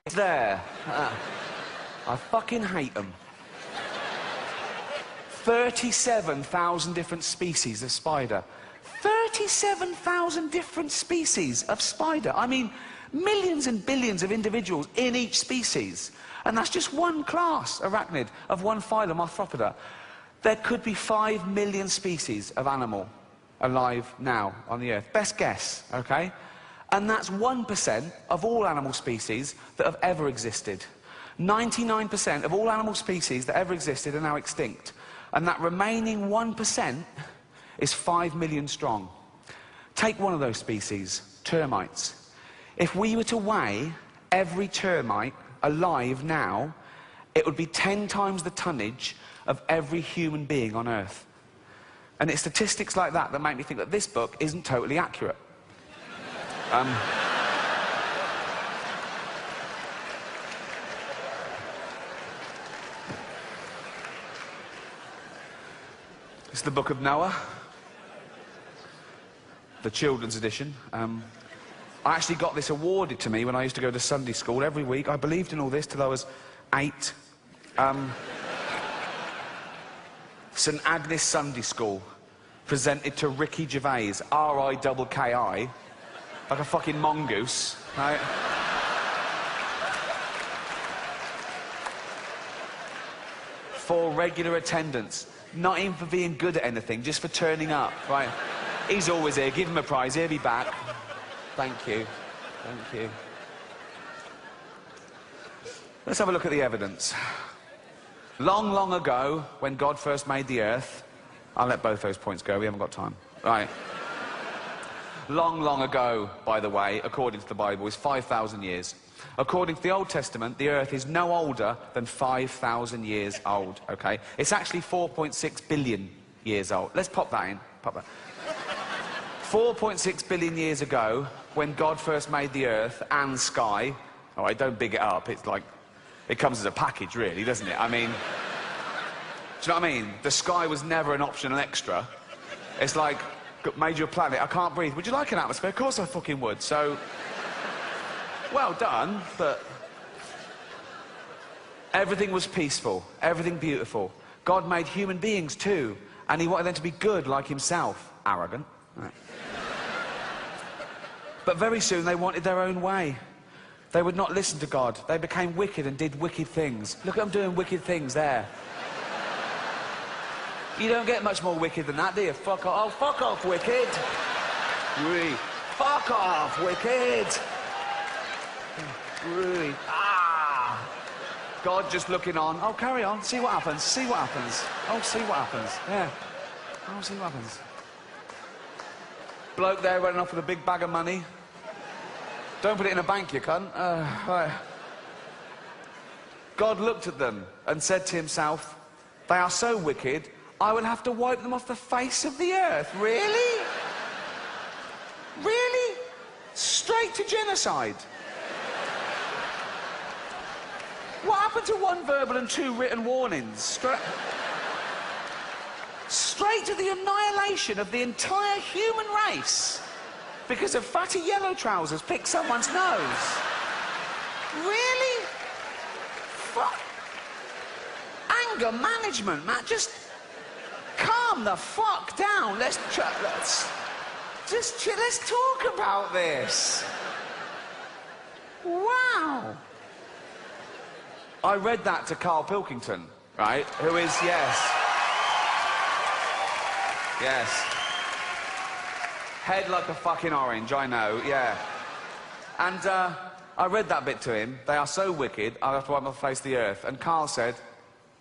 It's there. I fucking hate them. 37,000 different species of spider. 37,000 different species of spider. I mean, millions and billions of individuals in each species. And that's just one class, arachnid, of one phylum, Arthropoda. There could be 5 million species of animal alive now on the Earth. Best guess, okay? And that's 1% of all animal species that have ever existed. 99% of all animal species that ever existed are now extinct. And that remaining 1% is 5 million strong. Take one of those species, termites. If we were to weigh every termite alive now, it would be 10 times the tonnage of every human being on Earth. And it's statistics like that that make me think that this book isn't totally accurate. It's the Book of Noah, the children's edition. I actually got this awarded to me when I used to go to Sunday school every week. I believed in all this till I was 8. St Agnes Sunday School presented to Ricky Gervais, R-I-K-K-I, like a fucking mongoose, right? For regular attendance. Not even for being good at anything, just for turning up, right? He's always here, give him a prize, he'll be back. Thank you, thank you. Let's have a look at the evidence. Long, long ago, when God first made the earth... I'll let both those points go, we haven't got time. Right. Long, long ago, by the way, according to the Bible, is 5,000 years. According to the Old Testament, the Earth is no older than 5,000 years old, okay? It's actually 4.6 billion years old. Let's pop that in. Pop that. 4.6 billion years ago, when God first made the Earth and sky... All right, don't big it up. It's like... It comes as a package, really, doesn't it? I mean... Do you know what I mean? The sky was never an optional extra. It's like, made you a planet, I can't breathe. Would you like an atmosphere? Of course I fucking would. So... Well done, but everything was peaceful, everything beautiful. God made human beings too, and he wanted them to be good like himself. Arrogant. Right. But very soon they wanted their own way. They would not listen to God. They became wicked and did wicked things. Look at them doing wicked things there. You don't get much more wicked than that, do you? Fuck off. Oh, fuck off, wicked. Really. Fuck off, wicked. Really? Ah! God just looking on. Oh, carry on. See what happens. See what happens. Oh, see what happens. Yeah. Oh, see what happens. Bloke there running off with a big bag of money. Don't put it in a bank, you cunt. Right. God looked at them and said to himself, they are so wicked, I will have to wipe them off the face of the earth. Really? Really? Straight to genocide. What happened to 1 verbal and 2 written warnings? Straight to the annihilation of the entire human race because of fatty yellow trousers picked someone's nose. Really? Fuck. Anger management, man. Just calm the fuck down. Let's talk about this. Wow. I read that to Carl Pilkington, right? Who is, yes. Yes. Head like a fucking orange, I know, yeah. And I read that bit to him. They are so wicked, I'll have to wipe my face of the earth. And Carl said,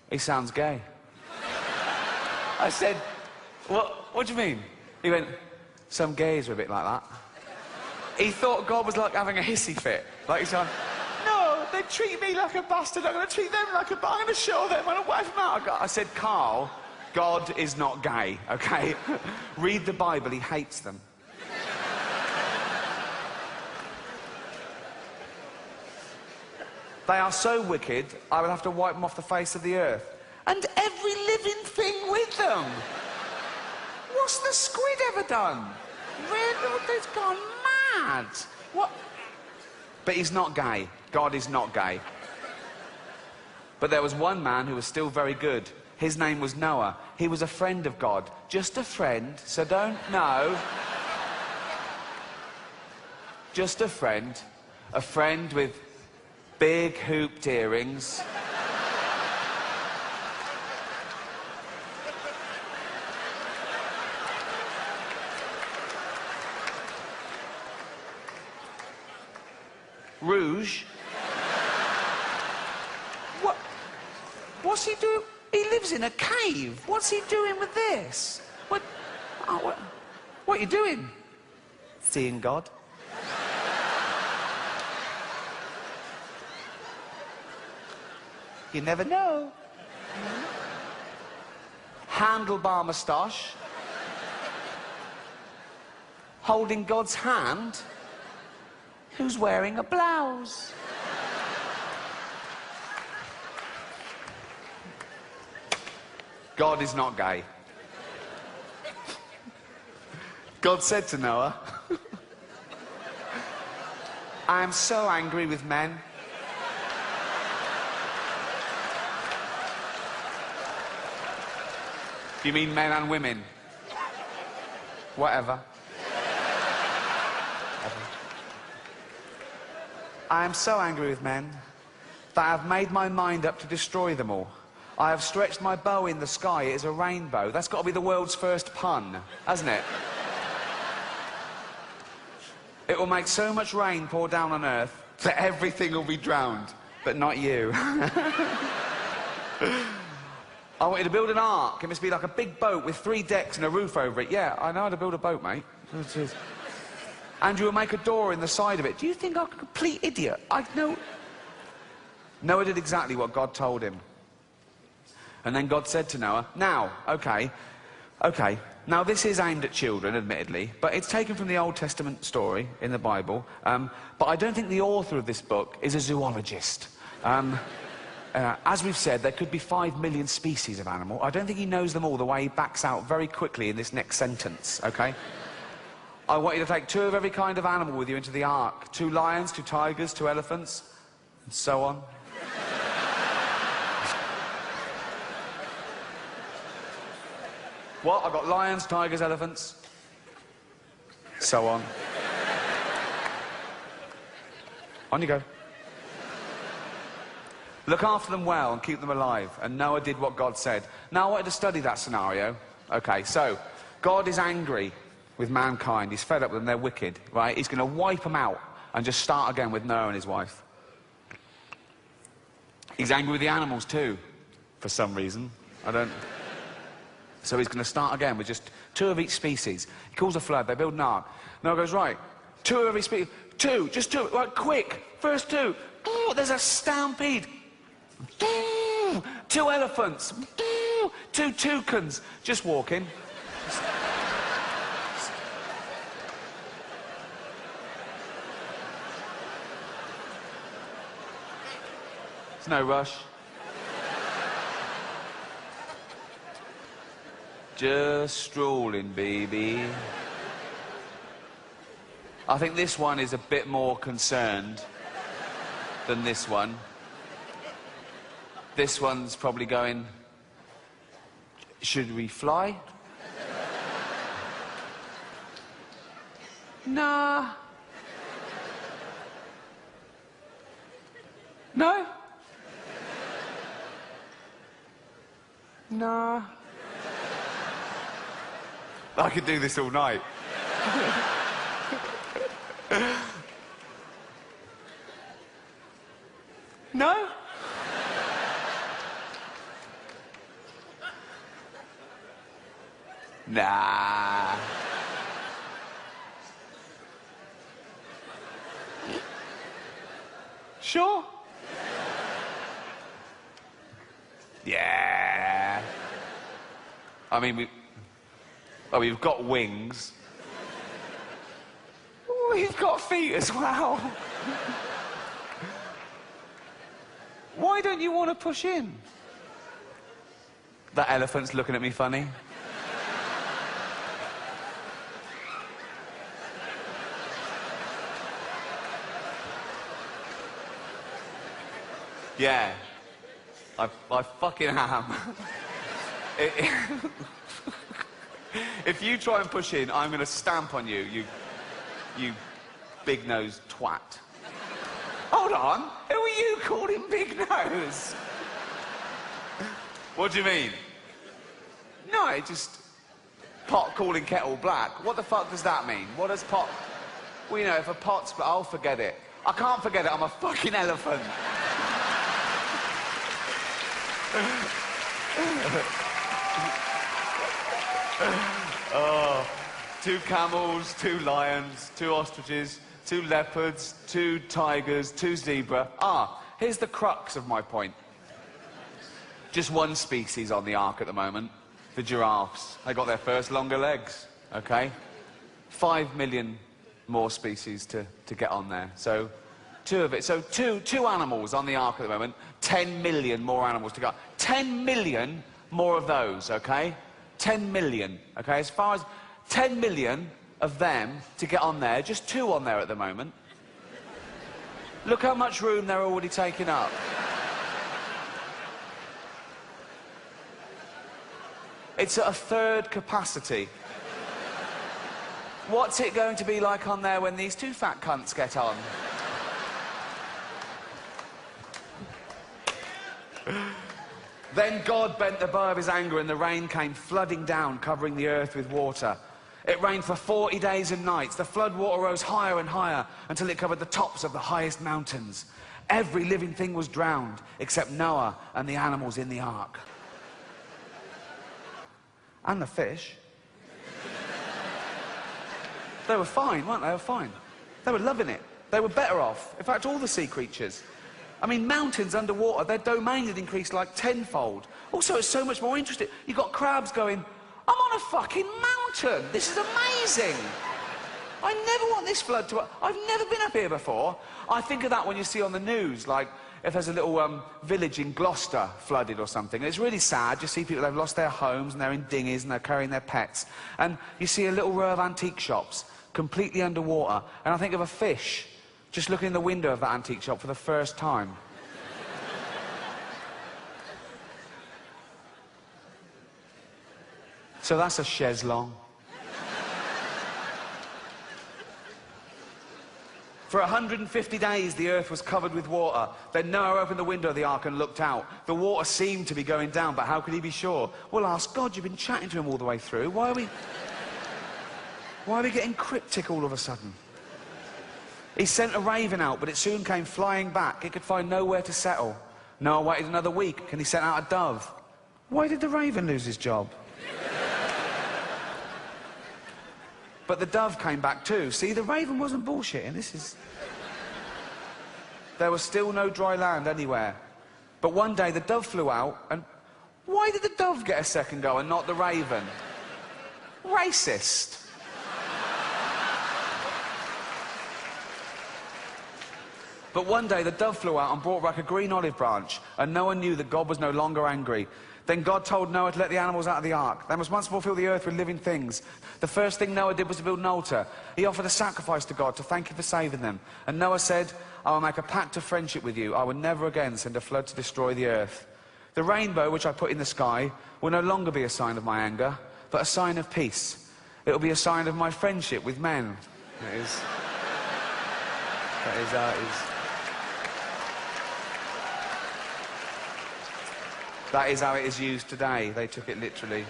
he sounds gay. I said, what do you mean? He went, some gays are a bit like that. He thought God was like having a hissy fit. Like he's like, no, they treat me like a bastard, I'm going to treat them like a bastard, I'm going to show them, I'm going to wipe them out. I said, Carl, God is not gay, okay? Read the Bible, he hates them. They are so wicked, I will have to wipe them off the face of the earth. And every living thing with them. What's the squid ever done? Really? They've gone mad. What? But he's not gay. God is not gay. But there was one man who was still very good. His name was Noah. He was a friend of God. Just a friend, so don't know. Just a friend. A friend with big hooped earrings. Rouge. What's he doing? He lives in a cave. What's he doing with this? What are you doing? Seeing God. You never know. Handlebar moustache. Holding God's hand. Who's wearing a blouse? God is not gay. God said to Noah, I am so angry with men. You mean men and women? Whatever. I am so angry with men that I have made my mind up to destroy them all. I have stretched my bow in the sky. It is a rainbow. That's got to be the world's first pun, hasn't it? It will make so much rain pour down on earth that everything will be drowned, but not you. I want you to build an ark. It must be like a big boat with 3 decks and a roof over it. Yeah, I know how to build a boat, mate. And you will make a door in the side of it. Do you think I'm a complete idiot? I know. Noah did exactly what God told him. And then God said to Noah, now, okay, now this is aimed at children, admittedly, but it's taken from the Old Testament story in the Bible, but I don't think the author of this book is a zoologist. As we've said, there could be 5 million species of animal. I don't think he knows them all the way he backs out very quickly in this next sentence, okay? I want you to take 2 of every kind of animal with you into the ark. 2 lions, 2 tigers, 2 elephants, and so on. What? I've got lions, tigers, elephants, so on. On you go. Look after them well and keep them alive. And Noah did what God said. Now I wanted to study that scenario. Okay, so God is angry with mankind. He's fed up with them. They're wicked, right? He's going to wipe them out and just start again with Noah and his wife. He's angry with the animals too, for some reason. I don't... So he's going to start again with just 2 of each species. He calls a flood. They build an ark. Noah goes, right, 2 of every species. 2, just 2. Right, quick. First 2. Ooh, there's a stampede. 2 elephants. 2 toucans. Just walking. There's no rush. Just strolling, baby. I think this one is a bit more concerned than this one. This one's probably going, should we fly? Nah. No? Nah. I could do this all night. No? Nah. Sure? Yeah. I mean, we've got wings. We've got feet as well. Why don't you want to push in? That elephant's looking at me funny. Yeah. I fucking am. If you try and push in, I'm going to stamp on you, you big-nosed twat. Hold on. Who are you calling big nose? What do you mean? No, it just... Pot calling kettle black. What the fuck does that mean? What does pot... Well, you know, if a pot's... I'll forget it. I can't forget it. I'm a fucking elephant. Oh, 2 camels, 2 lions, 2 ostriches, 2 leopards, 2 tigers, 2 zebra. Here's the crux of my point. Just one species on the ark at the moment, the giraffes. They got their first longer legs, okay? 5 million more species to get on there. So, 2 of it. So, two animals on the ark at the moment, 10 million more animals to go. 10 million more of those, okay? 10 million, okay? As far as 10 million of them to get on there, just 2 on there at the moment. Look how much room they're already taking up. It's at a 1/3 capacity. What's it going to be like on there when these 2 fat cunts get on? Then God bent the bow of his anger and the rain came flooding down, covering the earth with water. It rained for 40 days and nights. The flood water rose higher and higher until it covered the tops of the highest mountains. Every living thing was drowned except Noah and the animals in the ark. And the fish. They were fine, weren't they? They were fine. They were loving it. They were better off. In fact, all the sea creatures. I mean, mountains underwater, their domain had increased like 10-fold. Also, it's so much more interesting. You've got crabs going, I'm on a fucking mountain. This is amazing. I never want this flood to... I've never been up here before. I think of that when you see on the news, like, if there's a little village in Gloucester flooded or something. And it's really sad. You see people, they've lost their homes and they're in dinghies and they're carrying their pets. And you see a little row of antique shops completely underwater. And I think of a fish just looking in the window of that antique shop for the first time. So that's a chaise longue. For 150 days, the earth was covered with water. Then Noah opened the window of the ark and looked out. The water seemed to be going down, but how could he be sure? Well, ask God. You've been chatting to him all the way through. Why are we getting cryptic all of a sudden? He sent a raven out, but it soon came flying back. It could find nowhere to settle. Noah waited another week, and he sent out a dove. Why did the raven lose his job? But the dove came back too. See, the raven wasn't bullshitting. There was still no dry land anywhere. But one day the dove flew out, and why did the dove get a second go and not the raven? Racist. But one day the dove flew out and brought back a green olive branch, and Noah knew that God was no longer angry. Then God told Noah to let the animals out of the ark. They must once more fill the earth with living things. The first thing Noah did was to build an altar. He offered a sacrifice to God to thank him for saving them. And Noah said, I will make a pact of friendship with you. I will never again send a flood to destroy the earth. The rainbow which I put in the sky will no longer be a sign of my anger, but a sign of peace. It will be a sign of my friendship with men. That is how it is. That is how it is used today. They took it literally.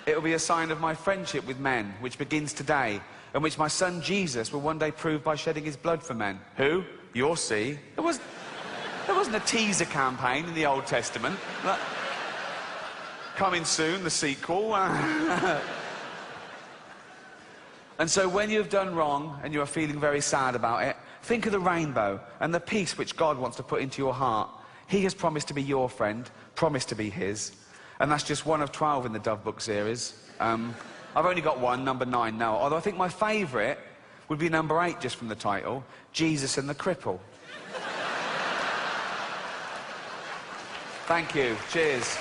It will be a sign of my friendship with men, which begins today, and which my son Jesus will one day prove by shedding his blood for men. Who? You'll see. There wasn't a teaser campaign in the Old Testament. Coming soon, the sequel. And so when you've done wrong and you are feeling very sad about it, think of the rainbow and the peace which God wants to put into your heart. He has promised to be your friend, promised to be his. And that's just one of 12 in the Dove Book series. I've only got one, number 9 now. Although I think my favourite would be number 8, just from the title, Jesus and the Cripple. Thank you. Cheers.